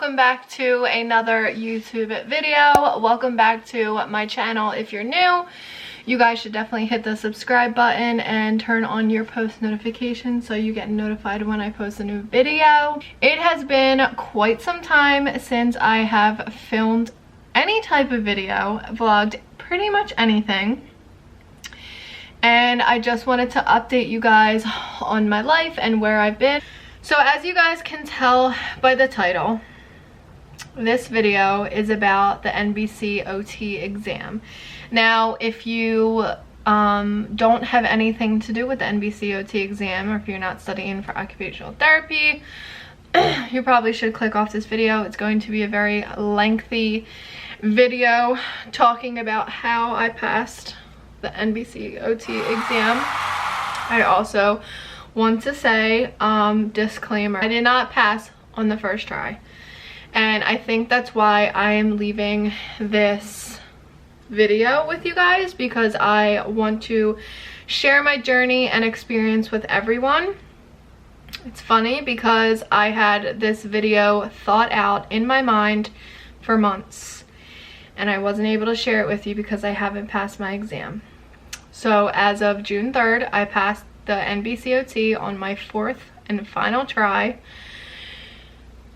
welcome back to another YouTube video. Welcome back to my channel. If you're new, you guys should definitely hit the subscribe button and turn on your post notifications so you get notified when I post a new video. It has been quite some time since I have filmed any type of video, vlogged pretty much anything. And I just wanted to update you guys on my life and where I've been. So as you guys can tell by the title, this video is about the NBCOT exam. Now, if you don't have anything to do with the NBCOT exam, or if you're not studying for occupational therapy, you probably should click off this video. It's going to be a very lengthy video talking about how I passed the NBCOT exam. I also want to say, disclaimer, I did not pass on the first try. And I think that's why I am leaving this video with you guys, because I want to share my journey and experience with everyone. It's funny because I had this video thought out in my mind for months, and I wasn't able to share it with you because I haven't passed my exam. So as of June 3rd, I passed the NBCOT on my fourth and final try.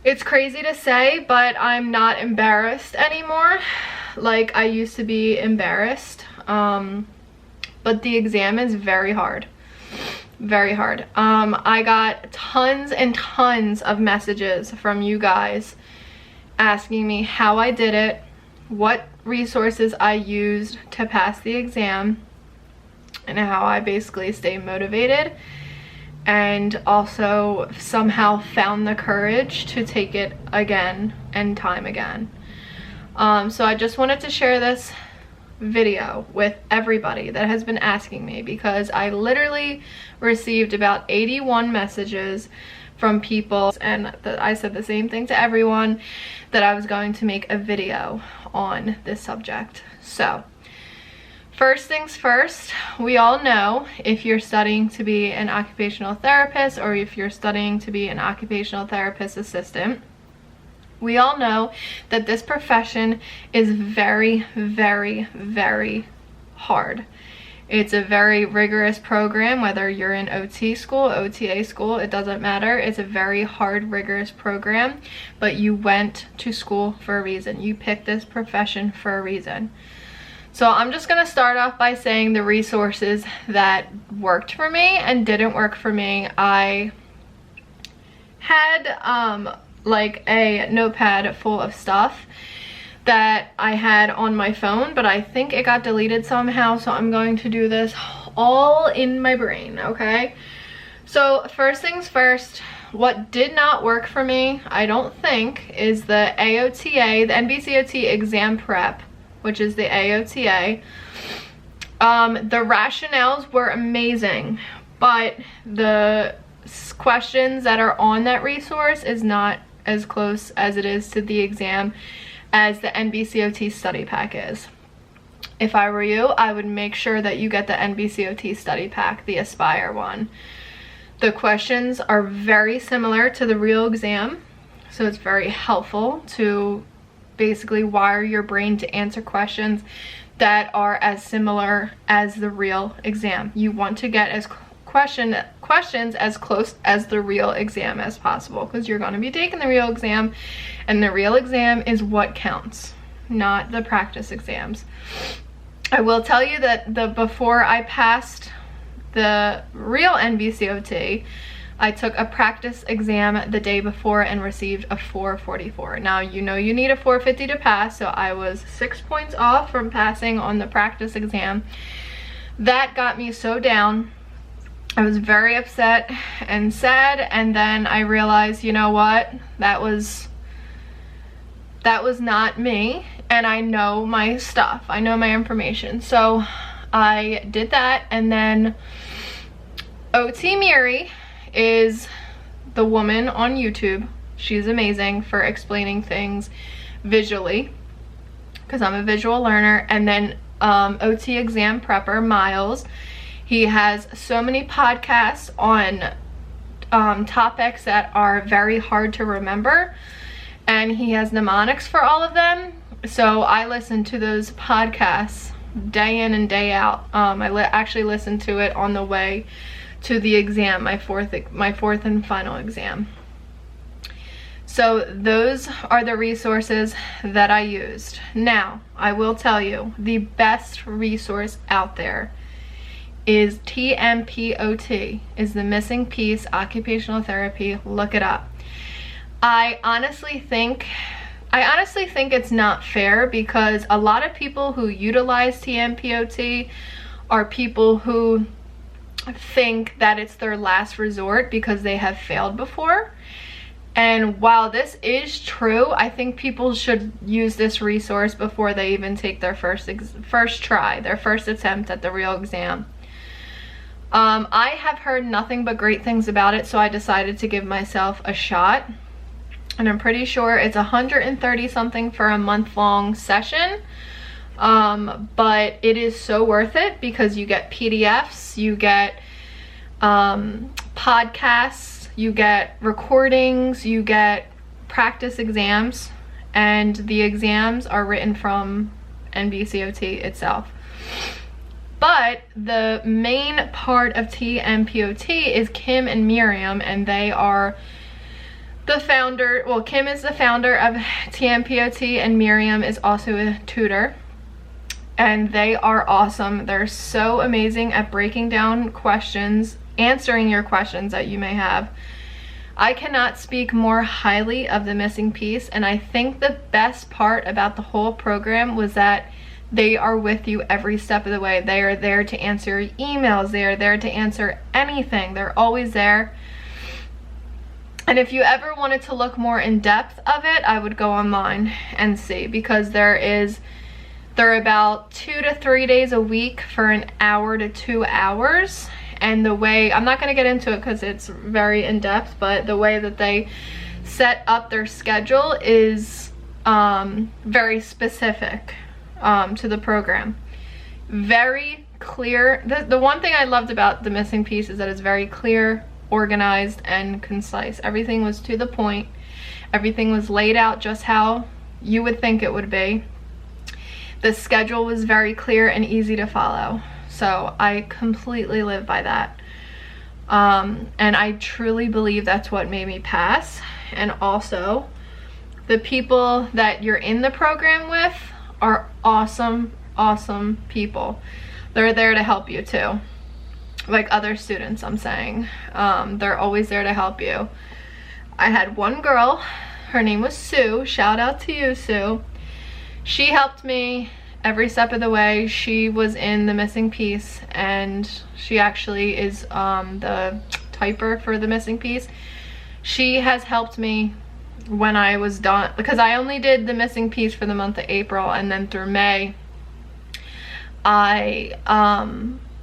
It's crazy to say, but I'm not embarrassed anymore like I used to be embarrassed. But the exam is very hard. Very hard. I got tons and tons of messages from you guys asking me how I did it, what resources I used to pass the exam, and how I basically stay motivated and also somehow found the courage to take it again and time again. So I just wanted to share this video with everybody that has been asking me, because I literally received about 81 messages from people, and I said the same thing to everyone, that I was going to make a video on this subject. So first things first, we all know, if you're studying to be an occupational therapist, or if you're studying to be an occupational therapist assistant, we all know that this profession is very, very, very hard. It's a very rigorous program, whether you're in OT school, OTA school, it doesn't matter. It's a very hard, rigorous program, but you went to school for a reason. You picked this profession for a reason. So I'm just going to start off by saying the resources that worked for me and didn't work for me. I had like a notepad full of stuff that I had on my phone, but I think it got deleted somehow, so I'm going to do this all in my brain, okay? So first things first, what did not work for me, I don't think, is the AOTA, the NBCOT exam prep, which is the AOTA. The rationales were amazing, but the questions that are on that resource is not as close as it is to the exam as the NBCOT study pack is. If I were you, I would make sure that you get the NBCOT study pack, the Aspire one. The questions are very similar to the real exam, so it's very helpful to basically wire your brain to answer questions that are as similar as the real exam. You want to get as questions as close as the real exam as possible, because you're going to be taking the real exam, and the real exam is what counts, not the practice exams. I will tell you that before I passed the real NBCOT, I took a practice exam the day before and received a 444. Now, you know you need a 450 to pass, so I was 6 points off from passing on the practice exam. That got me so down. I was very upset and sad, and then I realized, you know what, that was not me, and I know my stuff, I know my information. So I did that, and then OT Miri is the woman on YouTube. She's amazing for explaining things visually, because I'm a visual learner. And then OT exam prepper Miles, he has so many podcasts on topics that are very hard to remember, and he has mnemonics for all of them. So I listen to those podcasts day in and day out. Actually listened to it on the way to the exam, my fourth and final exam. So those are the resources that I used. Now, I will tell you, the best resource out there is TMPOT, is the Missing Piece Occupational Therapy. Look it up. I honestly think it's not fair, because a lot of people who utilize TMPOT are people who think that it's their last resort because they have failed before. And while this is true, I think people should use this resource before they even take their first attempt at the real exam. I have heard nothing but great things about it, so I decided to give myself a shot. And I'm pretty sure it's 130 something for a month-long session. But it is so worth it, because you get PDFs, you get podcasts, you get recordings, you get practice exams, and the exams are written from NBCOT itself. But the main part of TMPOT is Kim and Miriam, and they are the founder. Well, Kim is the founder of TMPOT, and Miriam is also a tutor. And they are awesome. They're so amazing at breaking down questions, answering your questions that you may have. I cannot speak more highly of the Missing Piece, and I think the best part about the whole program was that they are with you every step of the way. They are there to answer your emails. They are there to answer anything. They're always there. And if you ever wanted to look more in depth of it, I would go online and see, because they're about 2 to 3 days a week for an hour to 2 hours. And the way, I'm not going to get into it because it's very in-depth, but the way that they set up their schedule is very specific to the program. Very clear. The one thing I loved about the Missing Piece is that it's very clear, organized, and concise. Everything was to the point. Everything was laid out just how you would think it would be. The schedule was very clear and easy to follow. So I completely live by that. And I truly believe that's what made me pass. And also, the people that you're in the program with are awesome, awesome people. They're there to help you too. Like other students, I'm saying. They're always there to help you. I had one girl, her name was Sue. Shout out to you, Sue. She helped me every step of the way. She was in the Missing Piece, and she actually is the typer for the Missing Piece. She has helped me when I was done, because I only did the Missing Piece for the month of April, and then through May I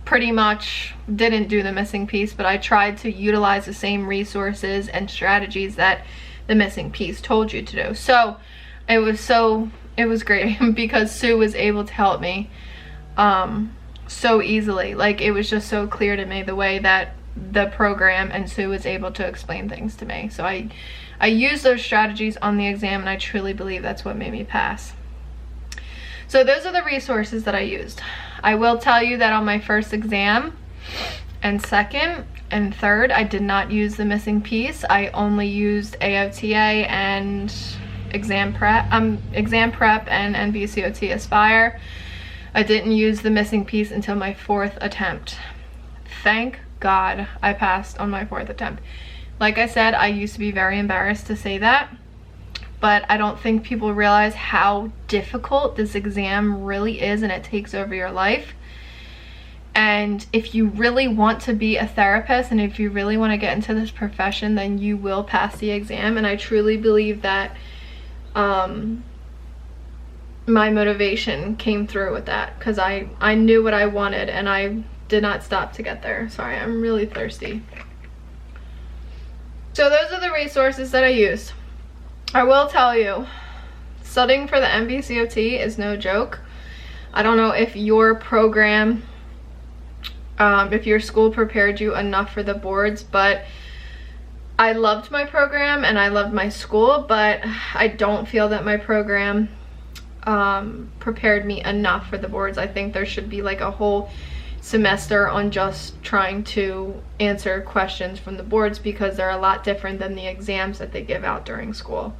pretty much didn't do the Missing Piece, but I tried to utilize the same resources and strategies that the Missing Piece told you to do. So it was great because Sue was able to help me so easily. Like, it was just so clear to me the way that the program and Sue was able to explain things to me. So I used those strategies on the exam, and I truly believe that's what made me pass. So those are the resources that I used. I will tell you that on my first exam and second and third, I did not use the Missing Piece. I only used AOTA and exam prep and NBCOT Aspire. I didn't use the Missing Piece until my 4th attempt. Thank God I passed on my 4th attempt. Like I said, I used to be very embarrassed to say that, but I don't think people realize how difficult this exam really is, and it takes over your life. And if you really want to be a therapist, and if you really want to get into this profession, then you will pass the exam. And I truly believe that my motivation came through with that, because I knew what I wanted, and I did not stop to get there. Sorry, I'm really thirsty. So those are the resources that I used. I will tell you, studying for the NBCOT is no joke. I don't know if your program, if your school prepared you enough for the boards, but I loved my program and I loved my school, but I don't feel that my program prepared me enough for the boards. I think there should be like a whole semester on just trying to answer questions from the boards, because they're a lot different than the exams that they give out during school.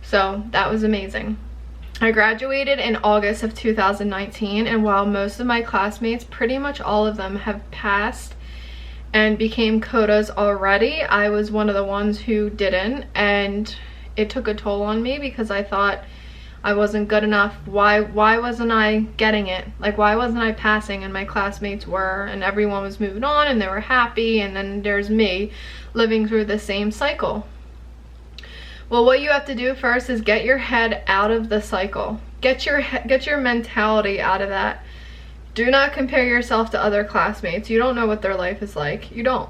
So that was amazing. I graduated in August of 2019, and while most of my classmates, pretty much all of them, have passed and became COTAs already, I was one of the ones who didn't, and it took a toll on me because I thought I wasn't good enough. Why wasn't I getting it? Like, why wasn't I passing and my classmates were, and everyone was moving on and they were happy, and then there's me living through the same cycle. Well, what you have to do first is get your head out of the cycle. Get your mentality out of that. Do not compare yourself to other classmates. You don't know what their life is like. You don't.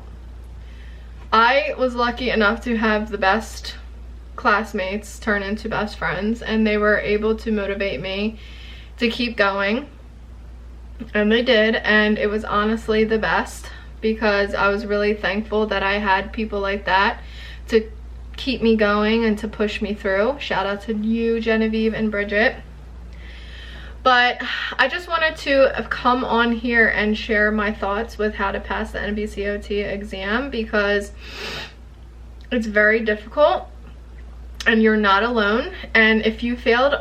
I was lucky enough to have the best classmates turn into best friends, and they were able to motivate me to keep going, and they did, and it was honestly the best, because I was really thankful that I had people like that to keep me going and to push me through. Shout out to you, Genevieve and Bridget. But I just wanted to come on here and share my thoughts with how to pass the NBCOT exam, because it's very difficult and you're not alone. And if you failed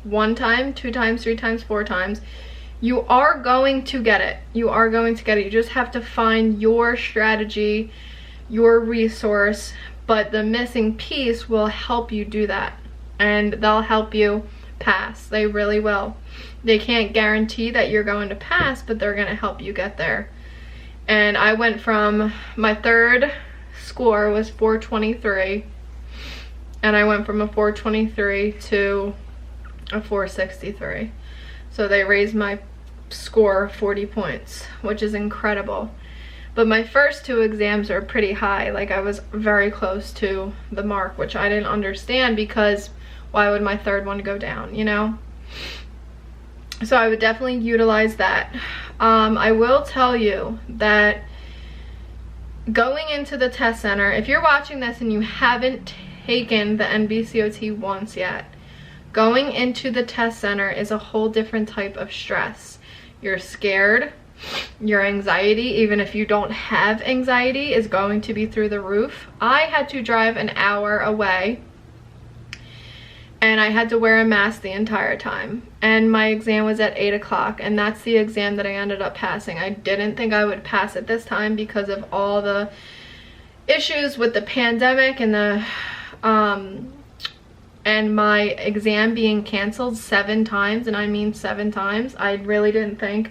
one time, 2 times, 3 times, 4 times, you are going to get it. You are going to get it. You just have to find your strategy, your resource, but the missing piece will help you do that, and they'll help you pass. They really will. They can't guarantee that you're going to pass, but they're going to help you get there. And I went from, my third score was 423, and I went from a 423 to a 463. So they raised my score 40 points, which is incredible. But my first 2 exams are pretty high. Like, I was very close to the mark, which I didn't understand, because why would my third one go down, you know? So I would definitely utilize that. I will tell you that going into the test center, if you're watching this and you haven't taken the NBCOT once yet, going into the test center is a whole different type of stress. You're scared. Your anxiety, even if you don't have anxiety, is going to be through the roof. I had to drive an hour away, and I had to wear a mask the entire time, and my exam was at 8 o'clock, and that's the exam that I ended up passing. I didn't think I would pass it this time because of all the issues with the pandemic and the and my exam being canceled 7 times, and I mean 7 times. I really didn't think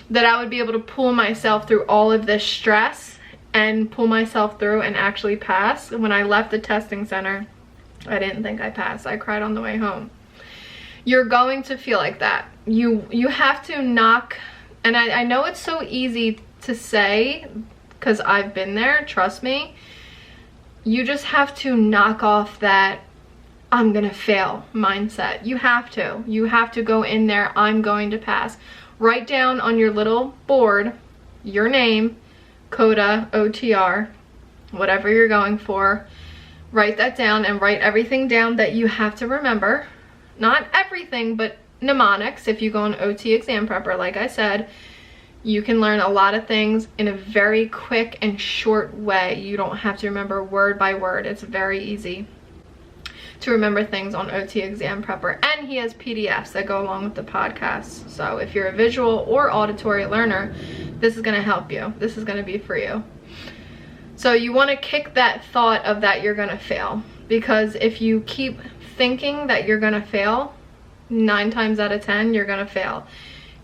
that I would be able to pull myself through all of this stress and pull myself through and actually pass. When I left the testing center, I didn't think I passed. I cried on the way home. You're going to feel like that. You have to knock, and I know it's so easy to say because I've been there, trust me. You just have to knock off that I'm gonna fail mindset. You have to go in there, I'm going to pass. Write down on your little board your name, COTA, OTR, whatever you're going for. Write that down, and write everything down that you have to remember. Not everything, but mnemonics. If you go on OT exam prepper, like I said, you can learn a lot of things in a very quick and short way. You don't have to remember word by word. It's very easy to remember things on OT exam prepper, and he has PDFs that go along with the podcast. So if you're a visual or auditory learner, this is going to help you. This is going to be for you. So you want to kick that thought of that you're going to fail, because if you keep thinking that you're going to fail, 9 times out of 10 you're going to fail.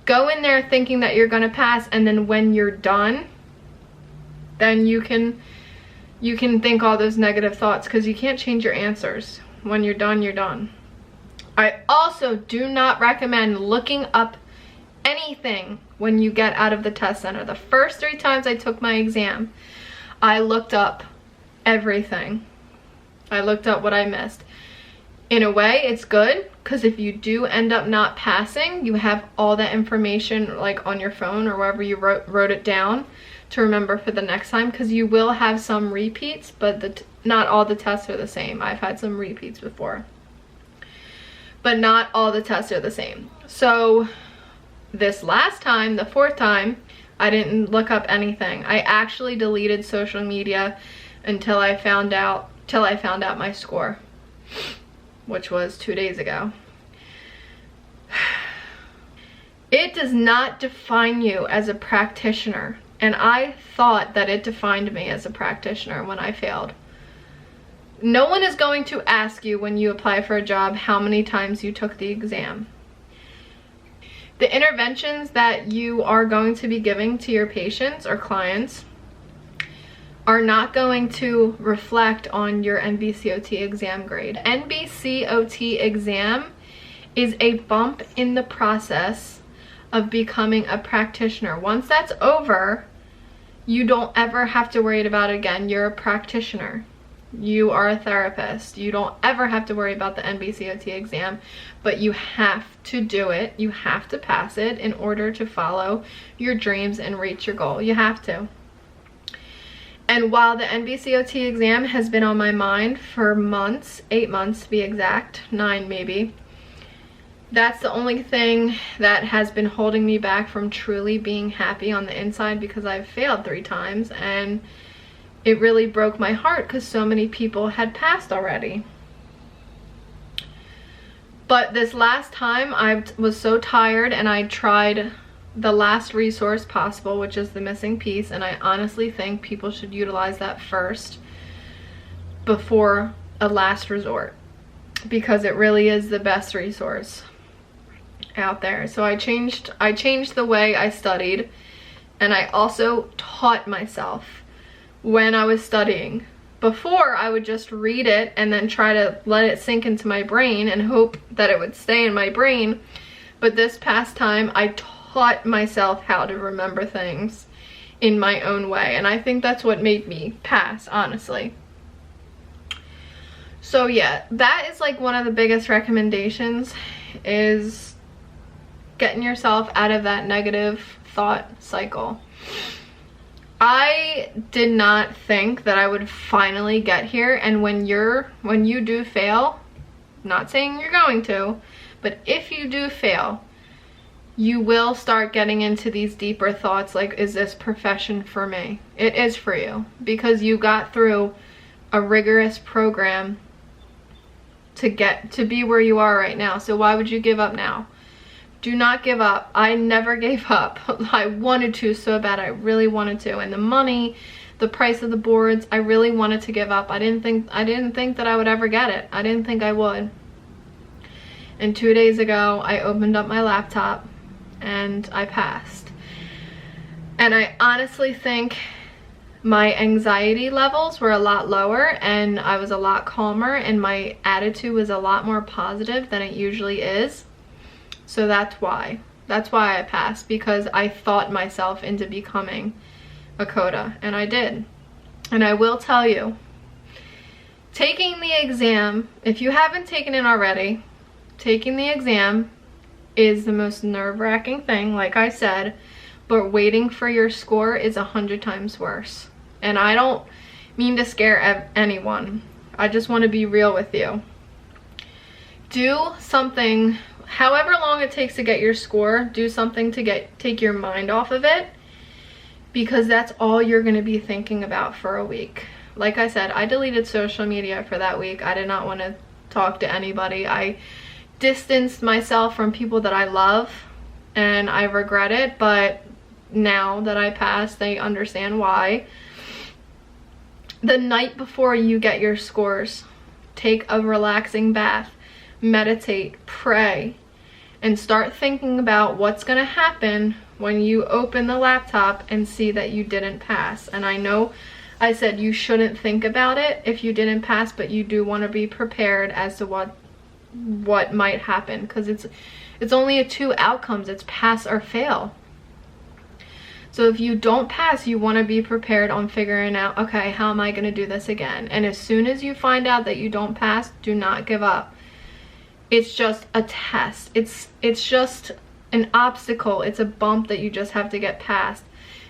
Go in there thinking that you're going to pass, and then when you're done, then you can think all those negative thoughts, because you can't change your answers. When you're done, you're done. I also do not recommend looking up anything when you get out of the test center. The first 3 times I took my exam, I looked up everything. I looked up what I missed. In a way, it's good because if you do end up not passing, you have all that information like on your phone or wherever you wrote it down to remember for the next time, because you will have some repeats, but not all the tests are the same. I've had some repeats before, but not all the tests are the same. So this last time, the 4th time, I didn't look up anything. I actually deleted social media until I found out my score, which was 2 days ago. It does not define you as a practitioner, and I thought that it defined me as a practitioner when I failed. No one is going to ask you when you apply for a job how many times you took the exam. The interventions that you are going to be giving to your patients or clients are not going to reflect on your NBCOT exam grade. NBCOT exam is a bump in the process of becoming a practitioner. Once that's over, you don't ever have to worry about it again. You're a practitioner. You are a therapist. You don't ever have to worry about the NBCOT exam, but you have to do it. You have to pass it in order to follow your dreams and reach your goal. You have to. And while the NBCOT exam has been on my mind for months, 8 months to be exact, 9 maybe, that's the only thing that has been holding me back from truly being happy on the inside, because I've failed 3 times and it really broke my heart because so many people had passed already. But this last time I was so tired and I tried the last resource possible, which is the missing piece, and I honestly think people should utilize that first before a last resort, because it really is the best resource out there. So I changed the way I studied, and I also taught myself when I was studying. Before, I would just read it and then try to let it sink into my brain and hope that it would stay in my brain. But this past time, I taught myself how to remember things in my own way, and I think that's what made me pass, honestly. So yeah, that is like one of the biggest recommendations, is getting yourself out of that negative thought cycle. I did not think that I would finally get here, and when you do fail, not saying you're going to, but if you do fail, you will start getting into these deeper thoughts like, is this profession for me? It is for you, because you got through a rigorous program to get to be where you are right now. So why would you give up now? Do not give up. I never gave up. I wanted to so bad. I really wanted to. And the money, the price of the boards, I really wanted to give up. I didn't think that I would ever get it. I didn't think I would. And 2 days ago, I opened up my laptop and I passed. And I honestly think my anxiety levels were a lot lower, and I was a lot calmer, and my attitude was a lot more positive than it usually is. So that's why I passed, because I thought myself into becoming a COTA, and I did. And I will tell you, taking the exam, if you haven't taken it already, taking the exam is the most nerve-wracking thing, like I said, but waiting for your score is 100 times worse. And I don't mean to scare anyone. I just want to be real with you. Do something, however long it takes to get your score, do something to take your mind off of it, because that's all you're going to be thinking about for a week. Like I said, I deleted social media for that week. I did not want to talk to anybody. I distanced myself from people that I love, and I regret it, but now that I passed, they understand why. The night before you get your scores, take a relaxing bath, meditate, pray, and start thinking about what's going to happen when you open the laptop and see that you didn't pass. And I know I said you shouldn't think about it if you didn't pass, but you do want to be prepared as to what might happen, because it's only 2 outcomes. It's pass or fail. So if you don't pass, you want to be prepared on figuring out, okay, how am I going to do this again? And as soon as you find out that you don't pass, do not give up. It's just a test. It's just an obstacle. It's a bump that you just have to get past.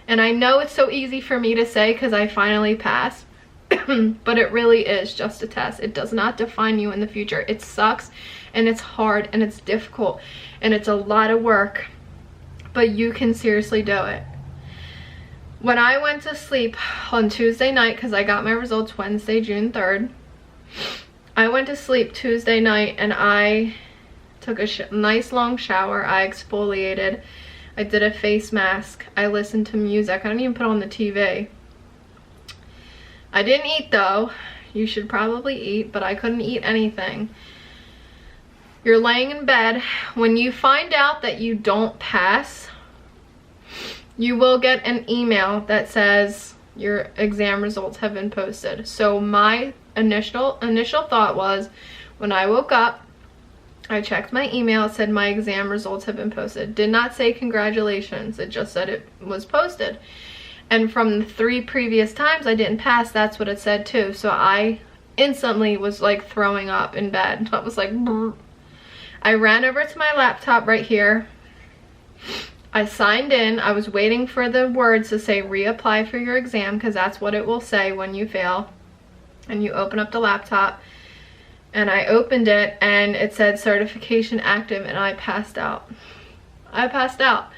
And I know it's so easy for me to say because I finally passed, but it really is just a test. It does not define you in the future. It sucks and it's hard and it's difficult and it's a lot of work, but you can seriously do it. When I went to sleep on Tuesday night, because I got my results Wednesday, June 3rd, I went to sleep Tuesday night and I took a nice long shower. I exfoliated. I did a face mask. I listened to music. I didn't even put on the TV. I didn't eat though. You should probably eat, but I couldn't eat anything. You're laying in bed. When you find out that you don't pass, you will get an email that says your exam results have been posted. So my initial thought was, when I woke up, I checked my email. It said my exam results have been posted. Did not say congratulations. It just said it was posted. And from the 3 previous times I didn't pass, that's what it said too. So I instantly was like throwing up in bed. I was like, brr. I ran over to my laptop right here. I signed in. I was waiting for the words to say reapply for your exam, because that's what it will say when you fail. And you open up the laptop, and I opened it and it said certification active, and I passed out. I passed out.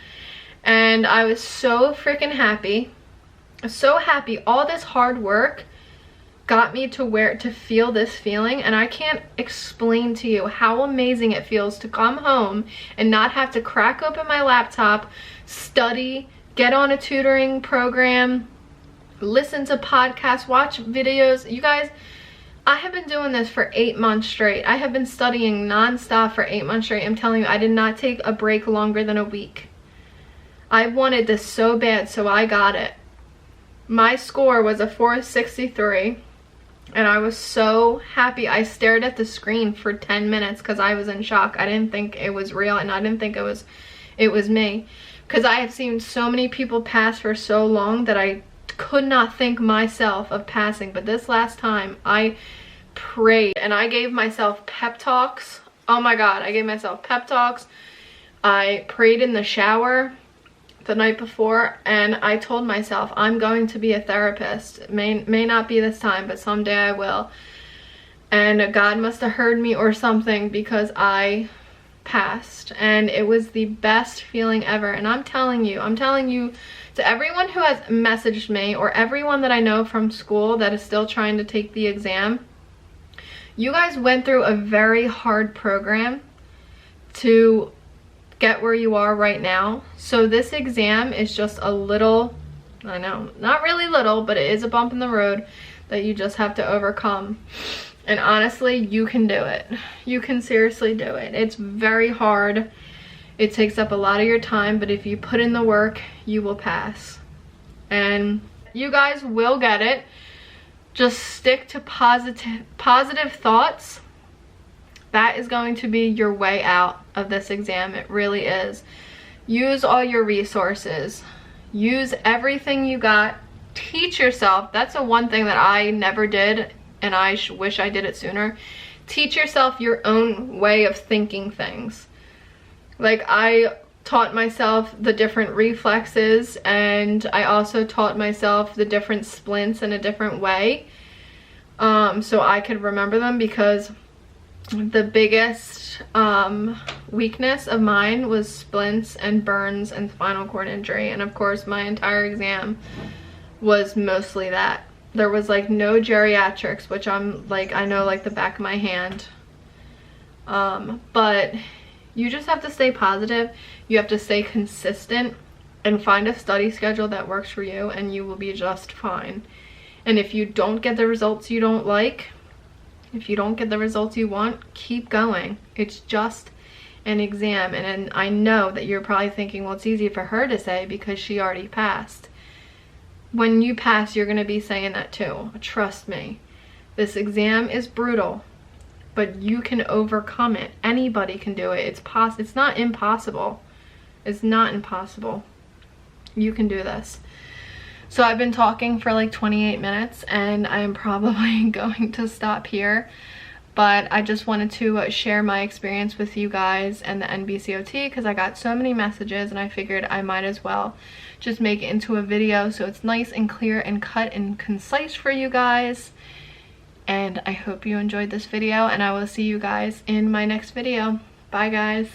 And I was so freaking happy. So happy. All this hard work got me to feel this feeling, and I can't explain to you how amazing it feels to come home and not have to crack open my laptop, study, get on a tutoring program, listen to podcasts, watch videos. You guys, I have been doing this for 8 months straight. I have been studying non-stop for 8 months straight. I'm telling you, I did not take a break longer than a week. I wanted this so bad, so I got it. My score was a 463, and I was so happy. I stared at the screen for 10 minutes because I was in shock. I didn't think it was real, and I didn't think it was me, because I have seen so many people pass for so long that I could not think myself of passing. But this last time I prayed, and I gave myself pep talks. Oh my god, I gave myself pep talks. I prayed in the shower the night before, and I told myself, I'm going to be a therapist. It may not be this time, but someday I will. And God must have heard me or something, because I passed, and it was the best feeling ever. And I'm telling you to everyone who has messaged me, or everyone that I know from school that is still trying to take the exam, you guys went through a very hard program to get where you are right now. So this exam is just a little, I know, not really little, but it is a bump in the road that you just have to overcome. And honestly, you can do it. You can seriously do it. It's very hard. It takes up a lot of your time, but if you put in the work, you will pass. And you guys will get it. Just stick to positive thoughts. That is going to be your way out of this exam. It really is. Use all your resources. Use everything you got. Teach yourself. That's the one thing that I never did, and I wish I did it sooner. Teach yourself your own way of thinking things. Like, I taught myself the different reflexes, and I also taught myself the different splints in a different way, so I could remember them, because the biggest weakness of mine was splints and burns and spinal cord injury. And of course my entire exam was mostly that. There was like no geriatrics, which I'm like, I know like the back of my hand. But you just have to stay positive. You have to stay consistent and find a study schedule that works for you, and you will be just fine. And if you don't get the results you don't like, if you don't get the results you want, keep going. It's just an exam. And I know that you're probably thinking, well, it's easy for her to say because she already passed. When you pass, you're going to be saying that too. Trust me. This exam is brutal, but you can overcome it. Anybody can do it. It's not impossible. It's not impossible. You can do this. So I've been talking for like 28 minutes, and I am probably going to stop here. but I just wanted to share my experience with you guys and the NBCOT because I got so many messages and I figured I might as well just make it into a video so it's nice and clear and cut and concise for you guys. And I hope you enjoyed this video, and I will see you guys in my next video. Bye guys.